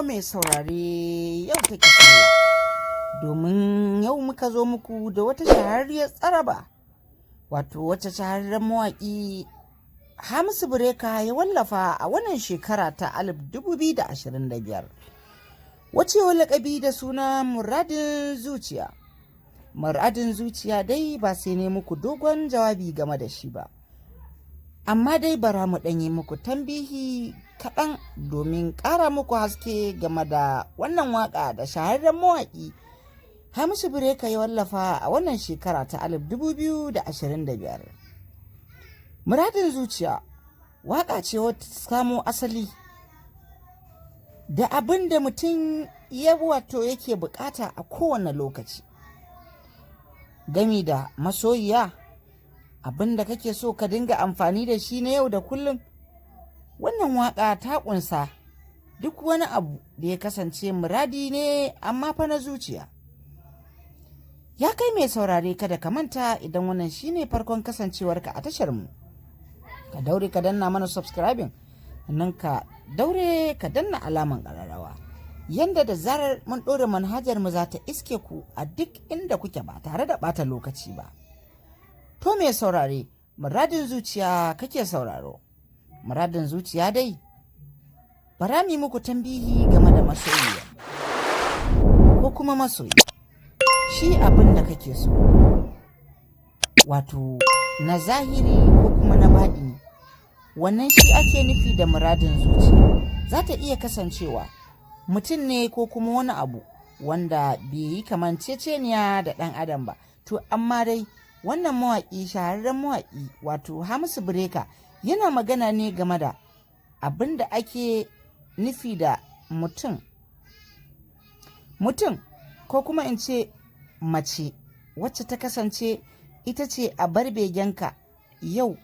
mai saurare yau take sallah domin yau muka zo muku da wata shahararriyar tsaraba wato wata shahararren mawaƙi Hamisu ya wallafa a wannan shekara ta 2025 wace lakabi da suna muradin zuciya. Muradin zuciya dai ba sai ne muku dogon jawabi game da shi ba, amma dai bara mu ɗanyi muku tambihi kaɗan domin ƙara muku haske game da wannan waƙa da shahararren mawaƙi Hamisu ya wallafa a wannan shekara ta 2025. Muradin zuciya waƙa ce wata samo asali da abin da mutum ya wato yake bukata a kowane lokaci, gami da masoyiya, abin da kake so ka dinga amfani da shi na yau da kullum. Wannan waƙa ta ƙunsa duk wani abu da ya kasance muradi ne amma fa na zuciya. Ya kai mai saurare, kada ka manta, idan wannan shine farkon kasancewarka a tashar mu, ka daure ka danna mana subscribing, sannan ka daure ka danna alaman ƙararrawa, yanda da zarar mun ɗora manhajar mu za ta iske ku a duk inda kuke ba tare da ɓata lokaci ba. To mai saurare, muradin zuciya kake sauraro. Muradin zuciya dai, bara mi muku tambihi game da masoyiya ko kuma masoyi. Shi abin da kake so, wato na zahiri ko kuma na baɗini, wannan shi ake nufi da muradin zuciya. Za ta iya kasancewa mutum ne ko kuma wani abu wanda bai yi kamanceceniya da ɗan adam ba. To amma dai wannan mawaƙi, shahararren mawaƙi wato Hamisu yana magana ne game da abin da ake nufi da mutum ko kuma in ce mace wacce ta kasance ita ce a bar begenka yau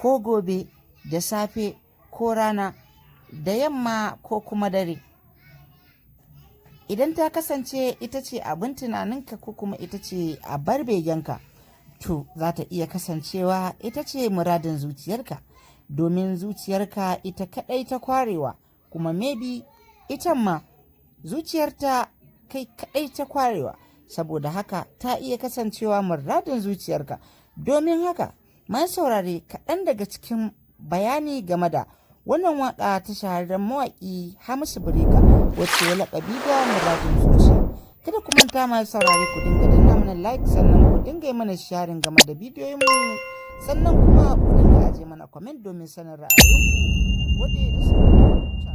ko gobe, da safe ko rana, da yamma ko kuma dare. Idan ta kasance ita ce abin tunaninka ko kuma ita ce a bar begenka, to za ta iya kasancewa ita ce muradin zuciyarka, domin zuciyarka ita kaɗai ta kwarewa, kuma maybe ita ma zuciyarta kai kaɗai ta kwarewa, saboda haka ta iya kasancewa muradin zuciyarka. Domin haka mai saurare, kaɗan daga cikin bayani game da wannan waƙa ta shahararren mawaƙi Hamisu wacce ya laƙabi da muradin zuciya. Kada ku manta mai saurare, ku dinga danna mana like, sannan ku dinga yi mana sharing game da bidiyoyin mu, sannan kuma ku dinga aje mana comment domin sanin ra'ayoyinku. Gode da su.